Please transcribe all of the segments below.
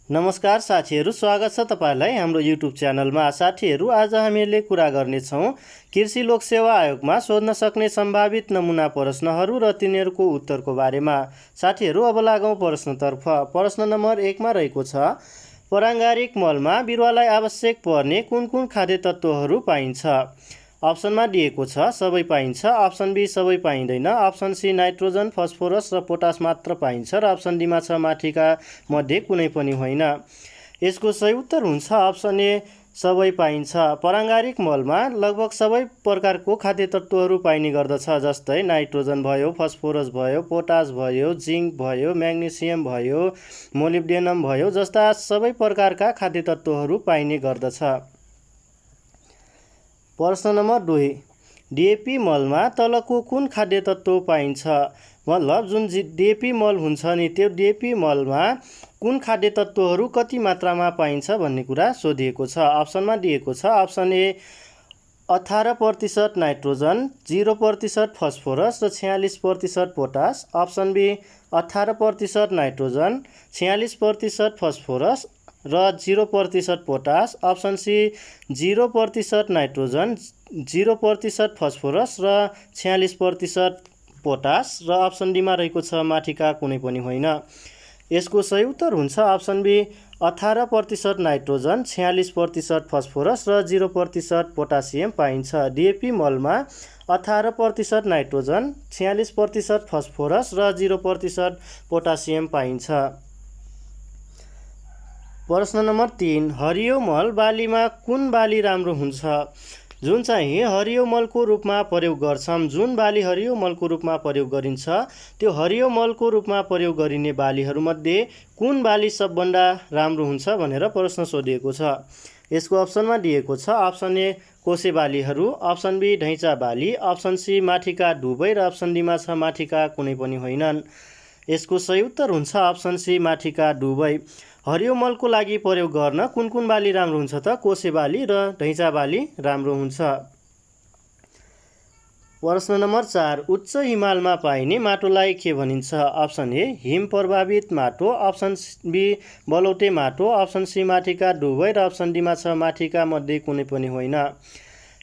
नमस्कार साथीहरू, स्वागत छ तपाईलाई हाम्रो युट्युब च्यानलमा। साथीहरू, आज हामीले कुरा गर्नेछौँ कृषि लोक सेवा आयोगमा सोध्न सक्ने सम्भावित नमुना प्रश्नहरू र तिनीहरूको उत्तरको बारेमा। साथीहरू, अब लागौँ प्रश्नतर्फ। प्रश्न नम्बर 1 मा रहेको छ, पराङ्गारिक मलमा बिरुवालाई आवश्यक पर्ने कुन कुन खाद्य तत्त्वहरू पाइन्छ? अप्सनमा दिएको छ सबै पाइन्छ, अप्सन बी सबै पाइँदैन, अप्सन सी नाइट्रोजन, फस्फोरस र पोटास मात्र पाइन्छ र अप्सन डीमा छ माथिका मध्ये कुनै पनि होइन। यसको सही उत्तर हुन्छ अप्सन ए सबै पाइन्छ। पराङ्गारिक मलमा लगभग सबै प्रकारको खाद्य तत्त्वहरू पाइने गर्दछ, जस्तै नाइट्रोजन भयो, फस्फोरस भयो, पोटास भयो, जिङ्क भयो, म्याग्नेसियम भयो, मोलिब्डेनम भयो जस्ता सबै प्रकारका खाद्य तत्त्वहरू पाइने गर्दछ। प्रश्न नम्बर 2, डिएपी मलमा तलको कुन खाद्य तत्त्व पाइन्छ? मतलब जुन डिएपी मल हुन्छ नि, त्यो डिएपी मलमा कुन खाद्य तत्त्वहरू कति मात्रामा पाइन्छ भन्ने कुरा सोधिएको छ। अप्सनमा दिएको छ, अप्सन ए 18% नाइट्रोजन, 0% फस्फोरस र 46% potash, option B 18% nitrogen, 46% phosphorus र 0% potash, option C 0% nitrogen, 0% phosphorus र 46% पोटास र अप्सन डीमा रहेको छ माथिका कुनै पनि होइन। यसको सही उत्तर हुन्छ अप्सन बी 18% नाइट्रोजन, 46% फस्फोरस र 0% पोटासियम पाइन्छ। डिएपी मलमा 18% नाइट्रोजन, 46% फस्फोरस र 0% पोटासियम पाइन्छ। प्रश्न नम्बर 3, हरियो मल बालीमा कुन बाली राम्रो हुन्छ? जुन चाहिँ हरियो मलको रूपमा प्रयोग गर्छौँ, जुन बाली हरियो मलको रूपमा प्रयोग गरिन्छ, त्यो हरियो मलको रूपमा प्रयोग गरिने बालीहरूमध्ये कुन बाली सबभन्दा राम्रो हुन्छ भनेर प्रश्न सोधिएको छ। यसको अप्सनमा दिएको छ, अप्सन ए कोसे बालीहरू, अप्सन बी ढैँचा बाली, अप्सन सी माथिका दुबै र अप्सन डीमा छ माथिका कुनै पनि होइनन्। यसको सही उत्तर हुन्छ अप्सन सी माथिका दुबै। हरियो मलको लागि प्रयोग गर्न कुन कुन बाली राम्रो हुन्छ त? कोसे बाली र ढैँचा बाली राम्रो हुन्छ। प्रश्न नम्बर 4, उच्च हिमालमा पाइने माटोलाई के भनिन्छ? अप्सन ए हिम प्रभावित माटो, अप्सन बी बलौटे माटो, अप्सन सी माथिका दुबै र अप्सन डीमा छ माथिका मध्ये कुनै पनि होइन।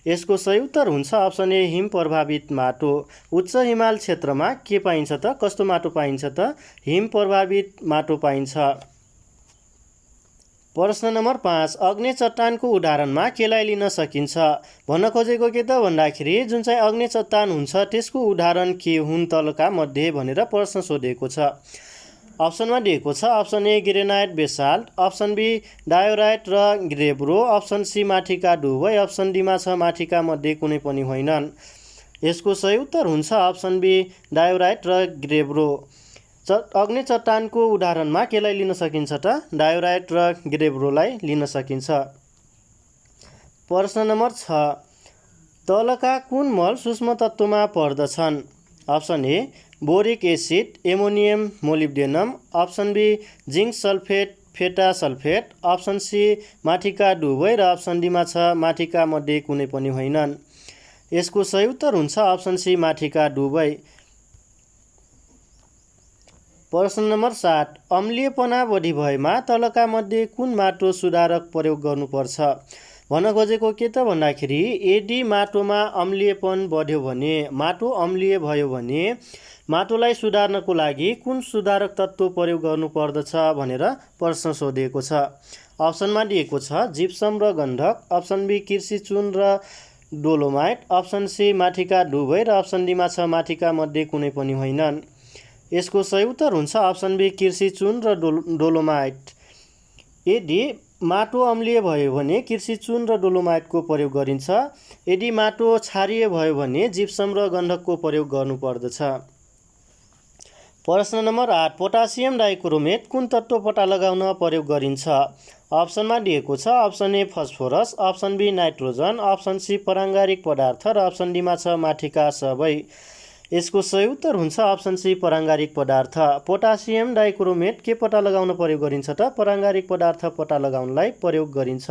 यसको सही उत्तर हुन्छ अप्सन ए हिम प्रभावित माटो। उच्च हिमाल क्षेत्रमा के पाइन्छ त? कस्तो माटो पाइन्छ त? हिम प्रभावित माटो पाइन्छ। प्रश्न नम्बर 5, अग्नि चट्टानको उदाहरणमा केलाई लिन सकिन्छ? भन्न खोजेको के त भन्दाखेरि जुन चाहिँ अग्नि चट्टान हुन्छ त्यसको उदाहरण के हुन् तलका मध्ये भनेर प्रश्न सोधिएको छ। अप्सनमा दिएको छ, option A granite basalt, option B diorite र ग्रेब्रो, अप्सन सी माथिका दुबै, अप्सन डीमा छ माथिका मध्ये कुनै पनि होइनन्। यसको सही उत्तर हुन्छ अप्सन बी डायोराइट र ग्रेब्रो। अग्नि चट्टानको उदाहरणमा केलाई लिन सकिन्छ त? डायोराइट र ग्रेब्रोलाई लिन सकिन्छ। प्रश्न नम्बर 6, तलका कुन मल सूक्ष्म तत्त्वमा पर्दछन्? Option A boric acid, ammonium molybdenum, option B zinc sulphate, फेटा सल्फेट, अप्सन सी माथिका दुबै र अप्सन डीमा छ माथिका मध्ये कुनै पनि होइनन्। यसको सही उत्तर हुन्छ अप्सन सी माथिका दुबै। प्रश्न नम्बर 7, अम्लीयपना बढी भएमा तलका मध्ये कुन माटो सुधारक प्रयोग गर्नुपर्छ? भन्न खोजेको के त भन्दाखेरि यदि माटोमा अम्लीयपन बढ्यो भने, माटो अम्लीय भयो भने माटोलाई सुधार्नको लागि कुन सुधारक तत्त्व प्रयोग गर्नुपर्दछ भनेर प्रश्न सोधिएको छ। अप्सनमा दिएको छ, जिप्सम र गन्धक, अप्सन बी कृषि चुन र डोलोमाइट, अप्सन सी माथिका दुबै र अप्सन डीमा छ माथिका मध्ये कुनै पनि होइनन्। यसको सही उत्तर हुन्छ अप्सन बी कृषि चुन र डोलोमाइट। यदि माटो अम्लीय भयो भने कृषि चुन र डोलोमाइटको प्रयोग गरिन्छ, यदि माटो क्षारीय भयो भने जिप्सम र गन्धकको प्रयोग गर्नुपर्दछ। प्रश्न नम्बर 8, पोटासियम डाइक्रोमेट कुन तत्त्व पत्ता लगाउन प्रयोग गरिन्छ? अप्सनमा दिएको छ, option A phosphorus, option B nitrogen, option C पराङ्गारिक पदार्थ र अप्सन डीमा छ माथिका सबै। यसको सही उत्तर हुन्छ अप्सन सी पराङ्गारिक पदार्थ। पोटासियम डाइक्रोमेट के पत्ता लगाउन प्रयोग गरिन्छ त? पराङ्गारिक पदार्थ पत्ता लगाउनलाई प्रयोग गरिन्छ।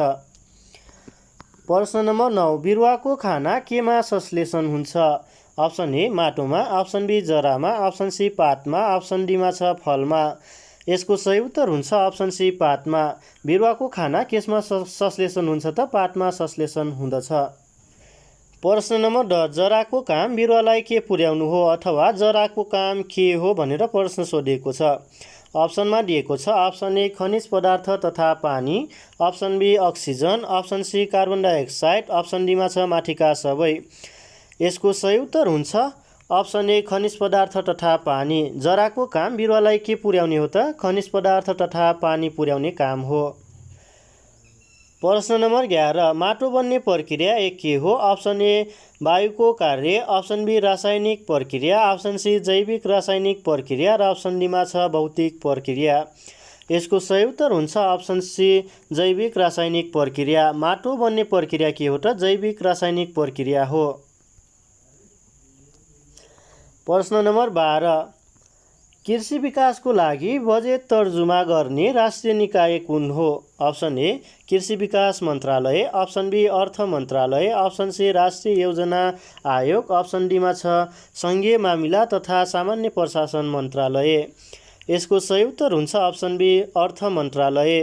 प्रश्न नम्बर 9, बिरुवाको खाना केमा संश्लेषण हुन्छ? अप्सन ए माटोमा, अप्सन बी जरामा, अप्सन सी पातमा, अप्सन डीमा छ फलमा। यसको सही उत्तर हुन्छ अप्सन सी पातमा। बिरुवाको खाना केसमा संश्लेषण हुन्छ त पातमा संश्लेषण हुँदछ। प्रश्न नम्बर 10, जराको काम बिरुवालाई के पुर्याउनु हो अथवा जराको काम के हो भनेर प्रश्न सोधिएको छ। अप्सनमा दिएको छ अप्सन ए खनिज पदार्थ तथा पानी, option B oxygen, option C carbon dioxide, option डीमा छ माथिका सबै। यसको सही उत्तर हुन्छ अप्सन ए खनिज पदार्थ तथा पानी। जराको काम बिरुवालाई के पुर्याउने हो त खनिज पदार्थ तथा पानी पुर्याउने काम हो। प्रश्न नम्बर 11, माटो बन्ने प्रक्रिया एक के हो? अप्सन ए वायुको कार्य, अप्सन बी रासायनिक प्रक्रिया, अप्सन सी जैविक रासायनिक प्रक्रिया र अप्सन डीमा छ भौतिक प्रक्रिया। यसको सही उत्तर हुन्छ अप्सन सी जैविक रासायनिक प्रक्रिया। माटो बन्ने प्रक्रिया के हो त जैविक रासायनिक प्रक्रिया हो। प्रश्न नम्बर 12, कृषि विकासको लागि बजेट तर्जुमा गर्ने राष्ट्रिय निकाय कुन हो? अप्सन ए कृषि विकास मन्त्रालय, अप्सन बी अर्थ मन्त्रालय, अप्सन सी राष्ट्रिय योजना आयोग, अप्सन डीमा छ सङ्घीय मामिला तथा सामान्य प्रशासन मन्त्रालय। यसको सही उत्तर हुन्छ अप्सन बी अर्थ मन्त्रालय।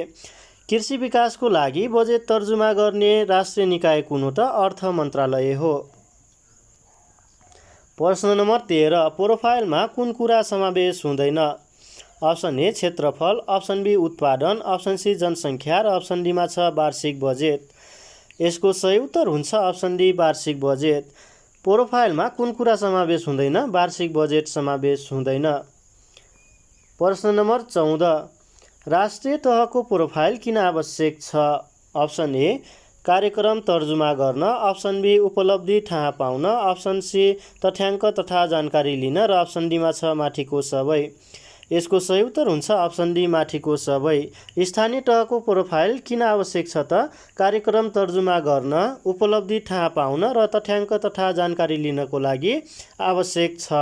कृषि विकासको लागि बजेट तर्जुमा गर्ने राष्ट्रिय निकाय कुन हो त अर्थ मन्त्रालय हो। प्रश्न नम्बर 13, प्रोफाइलमा कुन कुरा समावेश हुँदैन? अप्सन ए क्षेत्रफल, अप्सन बी उत्पादन, अप्सन सी जनसङ्ख्या र अप्सन डीमा छ वार्षिक बजेट। यसको सही उत्तर हुन्छ अप्सन डी वार्षिक बजेट। प्रोफाइलमा कुन कुरा समावेश हुँदैन? वार्षिक बजेट समावेश हुँदैन। प्रश्न नम्बर 14, राष्ट्रिय तहको प्रोफाइल किन आवश्यक छ? अप्सन ए कार्यक्रम तर्जुमा गर्न, अप्सन बी उपलब्धि थाहा पाउन, अप्सन सी तथ्याङ्क तथा जानकारी लिन र अप्सन डीमा छ माथिको सबै। यसको सही उत्तर हुन्छ अप्सन डी माथिको सबै। स्थानीय तहको प्रोफाइल किन आवश्यक छ त कार्यक्रम तर्जुमा गर्न, उपलब्धि थाहा पाउन र तथ्याङ्क तथा जानकारी लिनको लागि आवश्यक छ।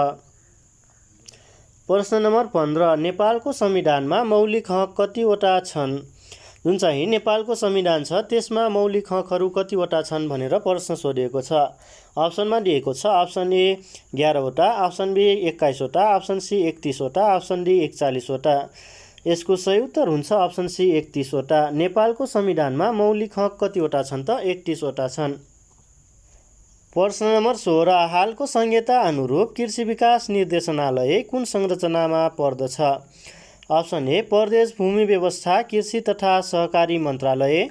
प्रश्न नम्बर 15, नेपालको संविधानमा मौलिक हक कतिवटा छन्? जुन चाहिँ नेपालको संविधान छ त्यसमा मौलिक हकहरू कतिवटा छन् भनेर प्रश्न सोधिएको छ। अप्सनमा दिएको छ अप्सन ए 11 वटा, अप्सन बी 21 वटा, अप्सन सी 31 वटा, अप्सन डी 41 वटा। यसको सही उत्तर हुन्छ अप्सन सी 31 वटा। नेपालको संविधानमा मौलिक हक कतिवटा छन् त 31 वटा छन्। प्रश्न नम्बर 16, हालको संहिता अनुरूप कृषि विकास निर्देशनालय कुन संरचनामा पर्दछ? अप्सन ए प्रदेश भूमि व्यवस्था कृषि तथा सहकारी मन्त्रालय,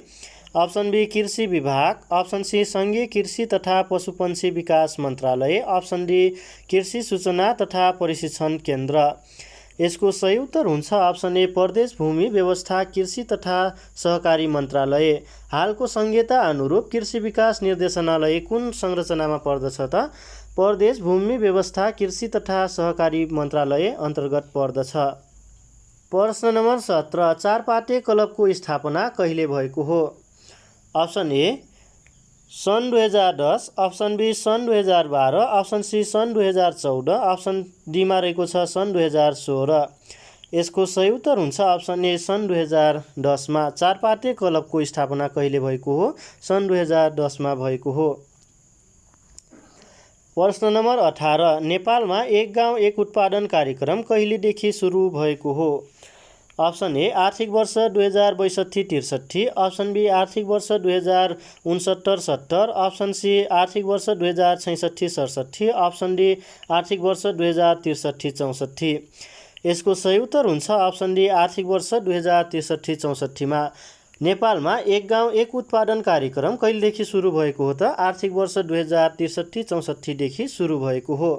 अप्सन बी कृषि विभाग, अप्सन सी सङ्घीय कृषि तथा पशुपन्छी विकास मन्त्रालय, अप्सन डी कृषि सूचना तथा प्रशिक्षण केन्द्र। यसको सही उत्तर हुन्छ अप्सन ए प्रदेश भूमि व्यवस्था कृषि तथा सहकारी मन्त्रालय। हालको संहिता अनुरूप कृषि विकास निर्देशनालय कुन संरचनामा पर्दछ त प्रदेश भूमि व्यवस्था कृषि तथा सहकारी मन्त्रालय अन्तर्गत पर्दछ। प्रश्न नम्बर 17, चारपाटे क्लबको स्थापना कहिले भएको हो? अप्सन ए सन् 2010, अप्सन बी सन् 2012, अप्सन सी सन् 2014, अप्सन डीमा रहेको छ सन् 2016। यसको सही उत्तर हुन्छ अप्सन ए सन् 2010मा। चारपाटे क्लबको स्थापना कहिले भएको हो? सन् 2010मा भएको हो। प्रश्न नम्बर 18, नेपालमा एक गाउँ एक उत्पादन कार्यक्रम कहिलेदेखि सुरु भएको हो? अप्सन ए आर्थिक वर्ष 2062-63, अप्सन बी आर्थिक वर्ष 2069-70, अप्सन सी आर्थिक वर्ष 2066-67, अप्सन डी आर्थिक वर्ष 2063-64। यसको सही उत्तर हुन्छ अप्सन डी आर्थिक वर्ष 2063-64मा। नेपालमा एक गाउँ एक उत्पादन कार्यक्रम कहिलेदेखि सुरु भएको हो त आर्थिक वर्ष 2063-64 देखि सुरु भएको हो।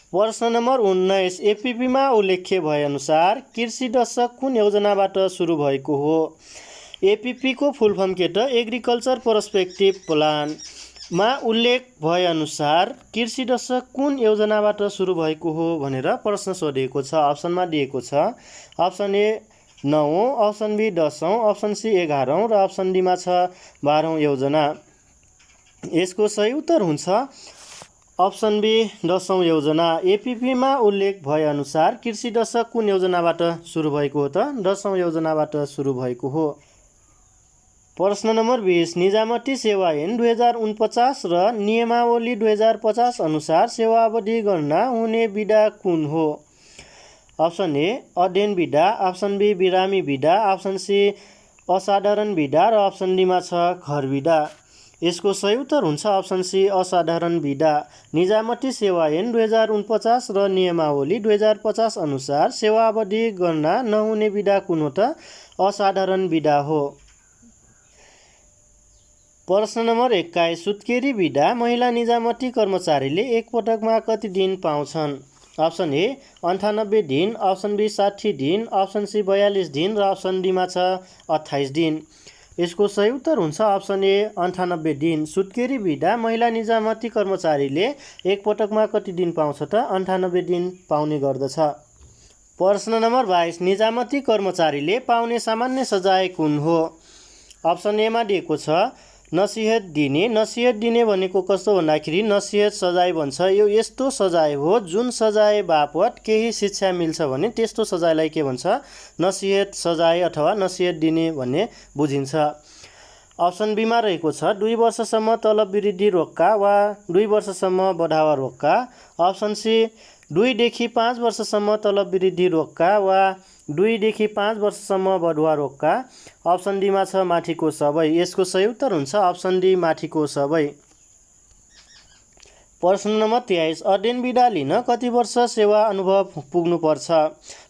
प्रश्न नम्बर 19, एपीपीमा उल्लेख्य भएअनुसार कृषि दशक कुन योजनाबाट सुरु भएको हो? एपीपीको फुल फर्म के त एग्रिकल्चर पर्सपेक्टिभ प्लानमा उल्लेख भएअनुसार कृषि दशक कुन योजनाबाट सुरु भएको हो भनेर प्रश्न सोधिएको छ। अप्सनमा दिएको छ अप्सन ए 9औं, अप्सन बी 10औं, अप्सन सी 11औं र अप्सन डीमा छ 12औं योजना। यसको सही उत्तर हुन्छ अप्सन बी 10औं योजना। एपीपीमा उल्लेख भएअनुसार कृषि दशक कुन योजनाबाट सुरु भएको हो त 10औं योजनाबाट सुरु भएको हो। प्रश्न नम्बर 20, निजामती सेवा ऐन 2049 र नियमावली 2050 अनुसार सेवावधि गणना हुने विधा कुन हो? अप्सन ए अध्ययन विधा, अप्सन बी बिरामी विधा, अप्सन सी असाधारण विधा र अप्सन डीमा छ घर विधा। यसको सही उत्तर हुन्छ अप्सन सी असाधारण विधा। निजामती सेवा ऐन 2049 र नियमावली 2050 अनुसार सेवा अवधि गणना नहुने विधा कुन हो त? असाधारण विधा हो। प्रश्न नम्बर 21 सुत्केरी विधा महिला निजामती कर्मचारीले एकपटकमा कति दिन पाउँछन्? अप्सन ए 98 दिन, अप्सन बी 60 दिन, अप्सन सी 42 दिन र अप्सन डीमा छ 28 दिन। यसको सही उत्तर हुन्छ अप्सन ए 98 दिन। सुत्केरी विधा महिला निजामती कर्मचारीले एकपटकमा कति दिन पाउँछ त? 98 दिन पाउने गर्दछ। प्रश्न नम्बर 22 निजामती कर्मचारीले पाउने सामान्य सजाय कुन हो? अप्सन एमा दिएको छ नसिहत दिने। नसिहत दिने भनेको कस्तो भन्दाखेरि नसिहत सजाय भन्छ। यो यस्तो सजाय हो जुन सजाय बापत केही शिक्षा मिल्छ भने त्यस्तो सजायलाई के भन्छ? नसिहत सजाय अथवा नसिहत दिने भन्ने बुझिन्छ। अप्सन बीमा रहेको छ 2 वर्षसम्म तलब वृद्धि रोक्का वा 2 वर्षसम्म बढावा रोक्का। अप्सन सी 2 देखि 5 वर्षसम्म तलब वृद्धि रोक्का वा 2 देखि 5 वर्षसम्म बढुवा रोक्का। अप्सन डीमा छ माथिको सबै। यसको सही उत्तर हुन्छ अप्सन डी माथिको सबै। प्रश्न नम्बर 23 अध्ययन विधा लिन कति वर्ष सेवा अनुभव पुग्नुपर्छ?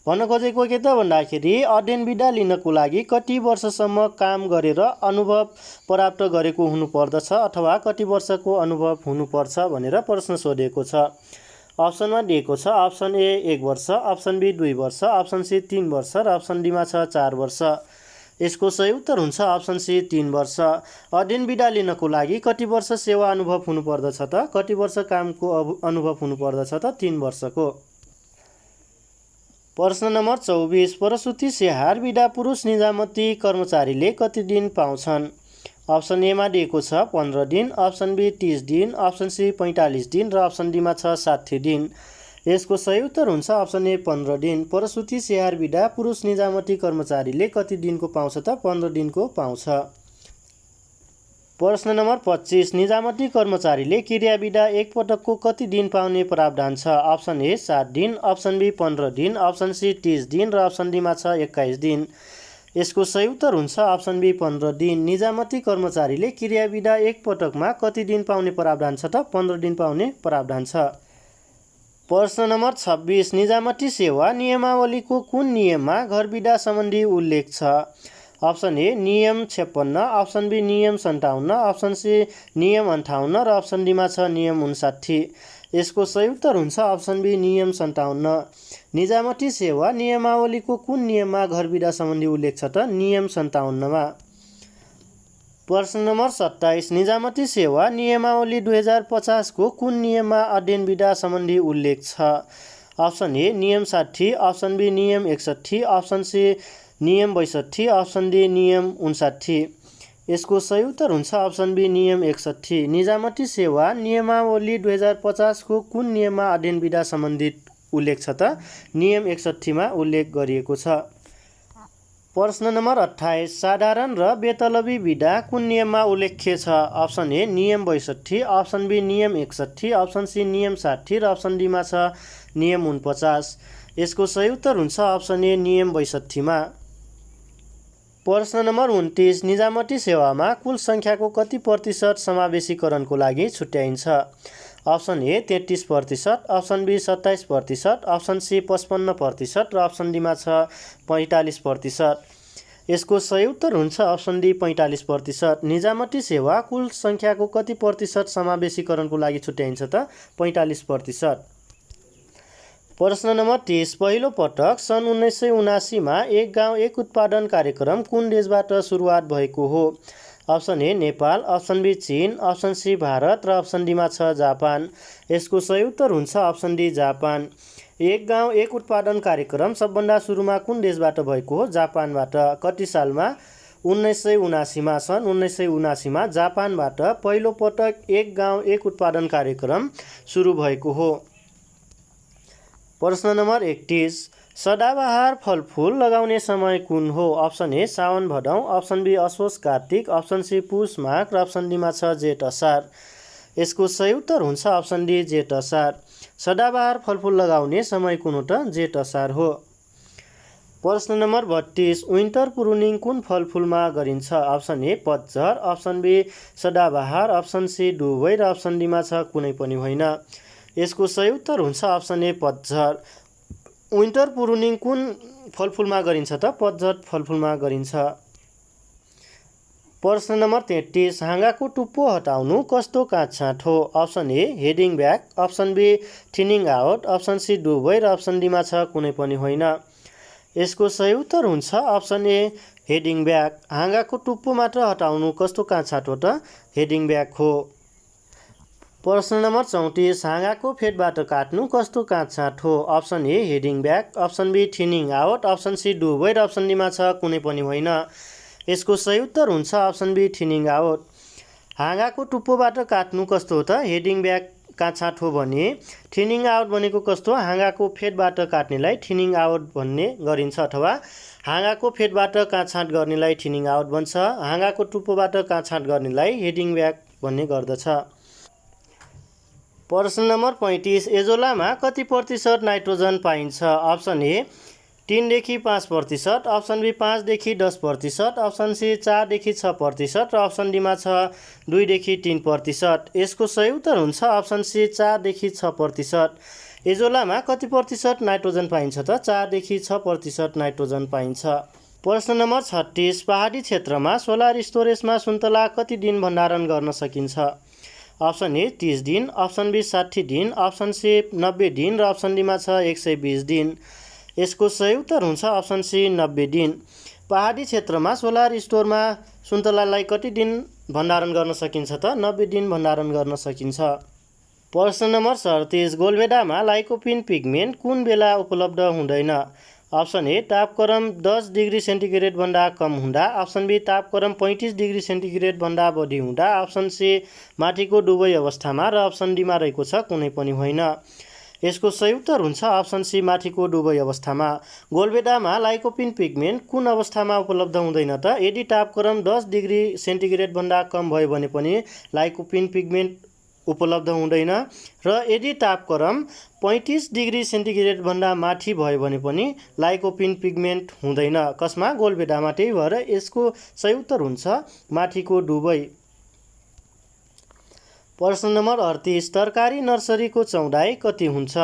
भन्न खोजेको के त भन्दाखेरि अध्ययन विधा लिनको लागि कति वर्षसम्म काम गरेर अनुभव प्राप्त गरेको हुनुपर्दछ अथवा कति वर्षको अनुभव हुनुपर्छ भनेर प्रश्न सोधेको छ। अप्सनमा दिएको छ अप्सन ए 1 वर्ष, अप्सन बी 2 वर्ष, अप्सन सी 3 वर्ष र अप्सन डीमा छ 4 वर्ष। यसको सही उत्तर हुन्छ अप्सन सी 3 वर्ष। अध्ययन विधा लिनको लागि कति वर्ष सेवा अनुभव हुनुपर्दछ त? कति वर्ष कामको अनुभव हुनुपर्दछ त? 3 वर्षको। प्रश्न नम्बर 24 प्रसूति स्याहार विधा पुरुष निजामती कर्मचारीले कति दिन पाउँछन्? अप्सन एमा दिएको छ 15 दिन, अप्सन बी 30 दिन, अप्सन सी 45 दिन र अप्सन डीमा छ 60 दिन। यसको सही उत्तर हुन्छ अप्सन ए 15 दिन। प्रसूति स्याहार विधा पुरुष निजामती कर्मचारीले कति दिनको पाउँछ त? 15 दिनको पाउँछ। प्रश्न नम्बर 25 निजामती कर्मचारीले क्रिया विधा एकपटकको कति दिन पाउने प्रावधान छ? अप्सन ए 7 दिन, अप्सन बी 15 दिन, अप्सन सी 30 दिन र अप्सन डीमा छ 21 दिन। यसको सही उत्तर हुन्छ अप्सन बी 15 दिन। निजामती कर्मचारीले क्रिया विधा एकपटकमा कति दिन पाउने प्रावधान छ त? 15 दिन पाउने प्रावधान छ। प्रश्न नम्बर 26 निजामती सेवा नियमावलीको कुन नियममा घर विधा सम्बन्धी उल्लेख छ? अप्सन ए नियम 56, अप्सन बी नियम 57, अप्सन सी नियम 58 र अप्सन डीमा छ नियम 59। यसको सही उत्तर हुन्छ अप्सन बी नियम 57। निजामती सेवा नियमावलीको कुन नियममा घर विधा सम्बन्धी उल्लेख छ त? नियम 57मा। प्रश्न नम्बर 27 निजामती सेवा नियमावली 2050 को कुन नियममा अध्ययन विधा सम्बन्धी उल्लेख छ? अप्सन ए नियम 60, अप्सन बी नियम 61, अप्सन सी नियम 62, अप्सन डी नियम 59। यसको सही उत्तर हुन्छ अप्सन बी नियम 61। निजामती सेवा नियमावली 2050 को कुन नियममा अध्ययन विधा सम्बन्धित उल्लेख छ त? नियम 61मा उल्लेख गरिएको छ। प्रश्न नम्बर 28 साधारण र बेतलबी विधा कुन नियममा उल्लेख्य छ? अप्सन ए नियम 62, अप्सन बी नियम 61, अप्सन सी नियम 60 र अप्सन डीमा छ नियम 49। यसको सही उत्तर हुन्छ अप्सन ए नियम 62मा। प्रश्न नम्बर 29 निजामती सेवामा कुल सङ्ख्याको कति प्रतिशत समावेशीकरणको लागि छुट्याइन्छ? Option A 33%, option B 27%, option C 55% र अप्सन डीमा छ 45%। यसको सही उत्तर हुन्छ अप्सन डी 45%। निजामती सेवा कुल सङ्ख्याको कति प्रतिशत समावेशीकरणको लागि छुट्याइन्छ त? 45%। प्रश्न नम्बर 30 पहिलो पटक सन् 1979मा एक गाउँ एक उत्पादन कार्यक्रम कुन देशबाट सुरुवात भएको हो? Option A Nepal, option B चीन, अप्सन सी भारत र अप्सन डीमा छ जापान। यसको सही उत्तर हुन्छ अप्सन डी जापान। एक गाउँ एक उत्पादन कार्यक्रम सबभन्दा सुरुमा कुन देशबाट भएको हो? जापानबाट। कति सालमा? 1979मा। सन् 1979मा जापानबाट पहिलो पटक एक गाउँ एक उत्पादन कार्यक्रम सुरु भएको हो। प्रश्न नम्बर 31 सदाबहार फलफुल लगाउने समय कुन हो? अप्सन ए साउन भदौ, अप्सन बी असोज कार्तिक, अप्सन सी पुस माघ र अप्सन डीमा छ जेठ असार। यसको सही उत्तर हुन्छ अप्सन डी जेठ असार। सदाबहार फलफुल लगाउने समय कुन हो त? जेठ असार हो। प्रश्न नम्बर 32 विन्टर प्रुनिङ कुन फलफुलमा गरिन्छ? अप्सन ए पतझर, अप्सन बी सदाबहार, अप्सन सी दुवै र अप्सन डीमा छ कुनै पनि होइन। यसको सही उत्तर हुन्छ अप्सन ए पतझर। विन्टर प्रुनिङ कुन फलफुलमा गरिन्छ त? पतझर फलफुलमा गरिन्छ। प्रश्न नम्बर 33 हाँगाको टुप्पो हटाउनु कस्तो काटछाँट हो? Option A heading back, option B thinning out, option C दुवै र अप्सन डीमा छ कुनै पनि होइन। यसको सही उत्तर हुन्छ अप्सन ए हेडिङ ब्याक। हाँगाको टुप्पो मात्र हटाउनु कस्तो काटछाँट हो त? हेडिङ ब्याक हो। प्रश्न नम्बर 34 हाँगाको फेदबाट काट्नु कस्तो काटछाँट हो? Option A heading back, option B thinning out, option C दुवै र अप्सन डीमा छ कुनै पनि होइन। यसको सही उत्तर हुन्छ अप्सन बी थिनिङ आउट। हाँगाको टुप्पोबाट काट्नु कस्तो हो त? हेडिङ ब्याक काटछाँट हो भने थिनिङ आउट भनेको कस्तो? हाँगाको फेदबाट काट्नेलाई थिनिङ आउट भन्ने गरिन्छ अथवा हाँगाको फेदबाट काटछाँट गर्नेलाई थिनिङ आउट भन्छ। हाँगाको टुप्पोबाट काटछाँट गर्नेलाई हेडिङ ब्याक भन्ने गर्दछ। प्रश्न नम्बर 35 एजोलामा कति प्रतिशत नाइट्रोजन पाइन्छ? अप्सन ए 3 देखि 5%, अप्सन बी 5 देखि 10%, अप्सन सी 4 देखि 6% र अप्सन डीमा छ 2 देखि 3%। यसको सही उत्तर हुन्छ अप्सन सी 4 देखि 6%। एजोलामा कति प्रतिशत नाइट्रोजन पाइन्छ त? 4 देखि 6% नाइट्रोजन पाइन्छ। प्रश्न नम्बर 36 पहाडी क्षेत्रमा सोलर स्टोरेजमा सुन्तला कति दिन भण्डारण गर्न सकिन्छ? अप्सन ए 30 दिन, अप्सन बी 60 दिन, अप्सन सी 90 दिन र अप्सन डीमा छ 120 दिन। यसको सही उत्तर हुन्छ अप्सन सी 90 दिन। पहाडी क्षेत्रमा सोलर स्टोरमा सुन्तलालाई कति दिन भण्डारण गर्न सकिन्छ त? 90 दिन भण्डारण गर्न सकिन्छ। प्रश्न नम्बर 37 गोलभेडामा लाइकोपिन पिगमेन्ट कुन बेला उपलब्ध हुँदैन? अप्सन ए तापक्रम 10 डिग्री सेन्टिग्रेड भन्दा कम हुँदा, अप्सन बी तापक्रम 35 डिग्री सेन्टिग्रेड भन्दा बढी हुँदा, अप्सन सी माथिको दुवै अवस्थामा र अप्सन डीमा रहेको छ कुनै पनि होइन। यसको सही उत्तर हुन्छ अप्सन सी माथिको दुवै अवस्थामा। गोलभेडामा लाइकोपिन पिगमेन्ट कुन अवस्थामा उपलब्ध हुँदैन त? यदि तापक्रम 10 डिग्री सेन्टिग्रेड भन्दा कम भयो भने पनि लाइकोपिन पिगमेन्ट उपलब्ध हुँदैन र यदि तापक्रम 35 डिग्री सेन्टिग्रेड भन्दा माथि भयो भने पनि लाइकोपिन पिगमेन्ट हुँदैन। कसमा? गोलभेडामा। त्यही भएर यसको सही उत्तर हुन्छ माथिको दुवै। प्रश्न नम्बर 38 तरकारी नर्सरीको चौडाइ कति हुन्छ?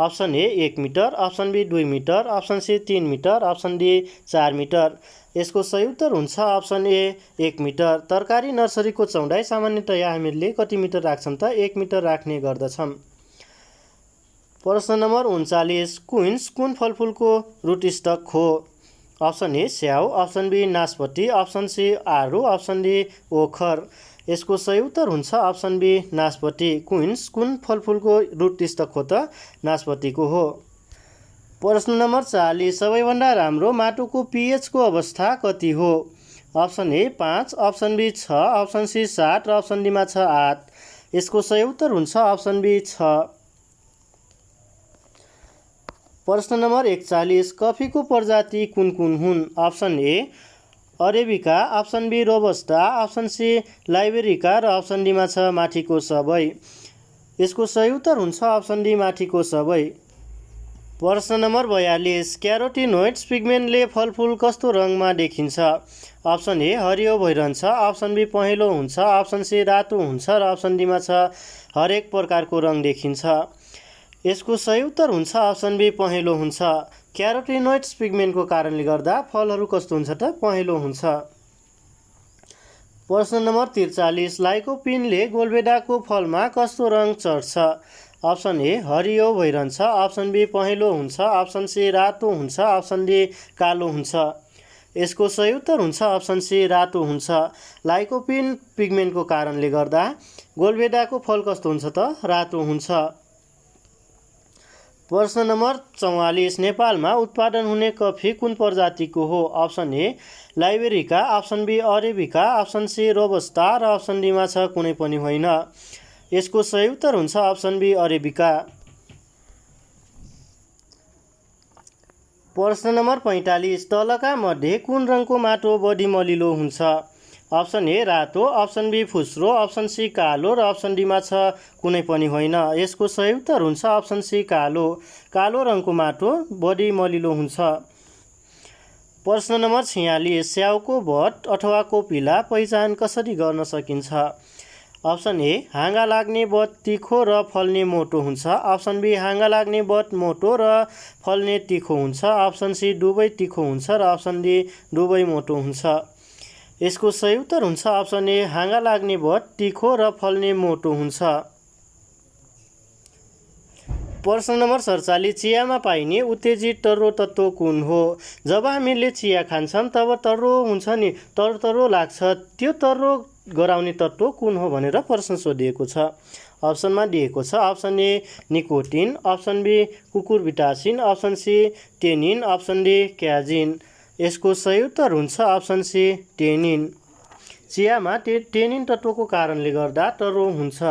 Option A 1 metre, option B 2 metre, option C 3 metre, option D 4 metre. यसको सही उत्तर हुन्छ अप्सन ए 1 मिटर। तरकारी नर्सरीको चौडाइ सामान्यतया हामीले कति मिटर राख्छौँ त? 1 मिटर राख्ने गर्दछौँ। प्रश्न नम्बर 39 क्विन्स कुन फलफुलको रुट स्टक हो? अप्सन ए स्याउ, अप्सन बी नासपति, अप्सन सी आरू, अप्सन डी ओखर। यसको सही उत्तर हुन्छ अप्सन बी नासपति। क्विन्स कुन फलफुलको रुट स्टक हो त? नासपतिको हो। प्रश्न नम्बर 40 सबैभन्दा राम्रो माटोको पीएच को अवस्था कति हो? Option A 5, option B 6, option C 7 र अप्सन डीमा छ 8। यसको सही उत्तर हुन्छ अप्सन बी 6। प्रश्न नम्बर 41 कफीको प्रजाति कुन कुन हुन्? Option A arabica, option B robusta, option C liberica र अप्सन डीमा छ माथिको सबै। यसको सही उत्तर हुन्छ अप्सन डी माथिको सबै। प्रश्न नम्बर 42 क्यारोटिनोइड्स पिगमेन्टले फलफुल कस्तो रङमा देखिन्छ? अप्सन ए हरियो भइरहन्छ, अप्सन बी पहेँलो हुन्छ, अप्सन सी रातो हुन्छ र अप्सन डीमा छ हरेक प्रकारको रङ देखिन्छ। यसको सही उत्तर हुन्छ अप्सन बी पहेँलो हुन्छ। क्यारोटिनोइड्स पिगमेन्टको कारणले गर्दा फलहरू कस्तो हुन्छ त? पहेँलो हुन्छ। प्रश्न नम्बर 43 लाइकोपिनले गोलभेडाको फलमा कस्तो रङ चढ्छ? अप्सन ए हरियो भइरहन्छ, अप्सन बी पहेँलो हुन्छ, अप्सन सी रातो हुन्छ, अप्सन डी कालो हुन्छ। यसको सही उत्तर हुन्छ अप्सन सी रातो हुन्छ। लाइकोपिन पिगमेन्टको कारणले गर्दा गोलभेडाको फल कस्तो हुन्छ त? रातो हुन्छ। प्रश्न नम्बर 44 नेपालमा उत्पादन हुने कफी कुन प्रजातिको हो? Option A liberica, option B arabica, option C robusta र अप्सन डीमा छ कुनै पनि होइन। यसको सही उत्तर हुन्छ अप्सन बी अरेबिका। प्रश्न नम्बर 45 तलका मध्ये कुन रङको माटो बढी मलिलो हुन्छ? अप्सन ए रातो, अप्सन बी फुस्रो, अप्सन सी कालो र अप्सन डीमा छ कुनै पनि होइन। यसको सही उत्तर हुन्छ अप्सन सी कालो। कालो रङको माटो बढी मलिलो हुन्छ। प्रश्न नम्बर 46 स्याउको बट अथवा कोपिला पहिचान कसरी गर्न सकिन्छ? अप्सन ए हाँगा लाग्ने बट तिखो र फल्ने मोटो हुन्छ। अप्सन बी हाँगा लाग्ने बट मोटो र फल्ने तिखो हुन्छ। अप्सन सी दुवै तिखो हुन्छ र अप्सन डी दुवै मोटो हुन्छ। यसको सही उत्तर हुन्छ अप्सन ए हाँगा लाग्ने बट तिखो र फल्ने मोटो हुन्छ। प्रश्न नम्बर 47 चियामा पाइने उत्तेजित तर्रो तत्त्व कुन हो? जब हामीले चिया खान्छौँ तब तर्रो हुन्छ नि, तर्रो लाग्छ, त्यो तर्रो गराउने तत्त्व कुन हो भनेर प्रश्न सोधिएको छ। अप्सनमा दिएको छ option A nicotine, option B cucurbitacin, option C tannin, option D casein. यसको सही उत्तर हुन्छ अप्सन सी टेनिन। चियामा टेनिन तत्त्वको कारणले गर्दा तर्रो हुन्छ।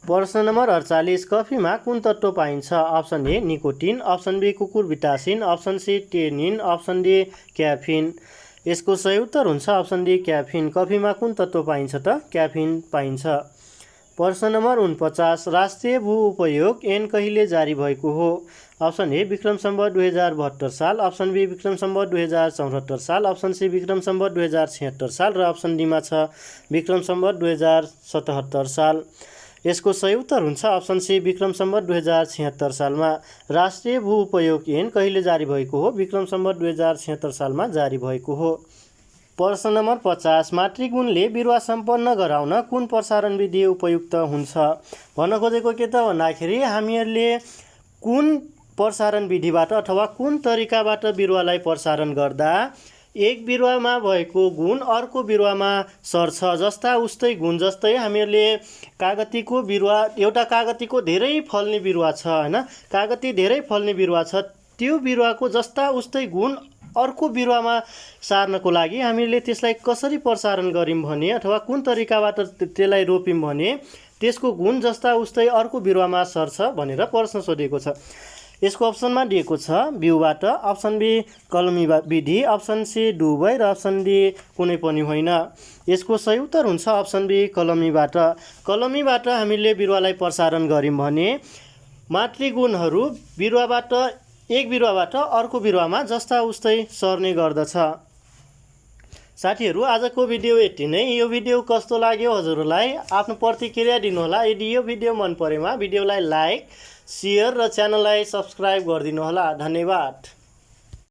प्रश्न नम्बर 48 कफीमा कुन तत्त्व पाइन्छ? Option A nicotine, option B cucurbitacin, option C tannin, option D caffeine. यसको सही उत्तर हुन्छ अप्सन डी क्याफिन। कफीमा कुन तत्त्व पाइन्छ त? क्याफिन पाइन्छ। प्रश्न नम्बर 49 राष्ट्रिय भू उपयोग ऐन कहिले जारी भएको हो? अप्सन ए विक्रम सम्वत 2072 साल, अप्सन बी विक्रम सम्वत 2074 साल, अप्सन सी विक्रम सम्वत 2076 साल र अप्सन डीमा छ विक्रम सम्वत 2077 साल। यसको सही उत्तर हुन्छ अप्सन सी विक्रम सम्वत 2076 सालमा। राष्ट्रिय भू उपयोग ऐन कहिले जारी भएको हो? विक्रम सम्वत 2076 सालमा जारी भएको हो। प्रश्न नम्बर 50 मातृगुणले बिरुवा सम्पन्न गराउन कुन प्रसारण विधि उपयुक्त हुन्छ? भन्न खोजेको के त भन्दाखेरि हामीहरूले कुन प्रसारण विधिबाट अथवा कुन तरिकाबाट बिरुवालाई प्रसारण गर्दा एक बिरुवामा भएको गुण अर्को बिरुवामा सर्छ। जस्ता उस्तै गुण, जस्तै हामीहरूले कागतीको बिरुवा, एउटा कागतीको धेरै फल्ने बिरुवा छ हैन, कागती धेरै फल्ने बिरुवा छ, त्यो बिरुवाको जस्ता उस्तै गुण अर्को बिरुवामा सार्नको लागि हामीले त्यसलाई कसरी प्रसारण गर्यौं भने अथवा कुन तरिकाबाट त्यसलाई रोप्यौं भने त्यसको गुण जस्ता उस्तै अर्को बिरुवामा सर्छ भनेर प्रश्न सोधेको छ। यसको अप्सनमा दिएको छ बिउबाट, अप्सन बी कलमी विधि, अप्सन सी दुवै र अप्सन डी कुनै पनि होइन। यसको सही उत्तर हुन्छ अप्सन बी कलमीबाट। कलमीबाट हामीले बिरुवालाई प्रसारण गर्यौं भने मातृगुणहरू एक बिरुवाबाट अर्को बिरुवामा जस्ता उस्तै सर्ने गर्दछ। साथीहरू आजको भिडियो यति नै। यो भिडियो कस्तो लाग्यो हजुरहरूलाई आफ्नो प्रतिक्रिया दिनुहोला। यदि यो भिडियो मन परेमा भिडियोलाई लाइक, शेयर र च्यानललाई सब्स्क्राइब गरिदिनुहोला। धन्यवाद।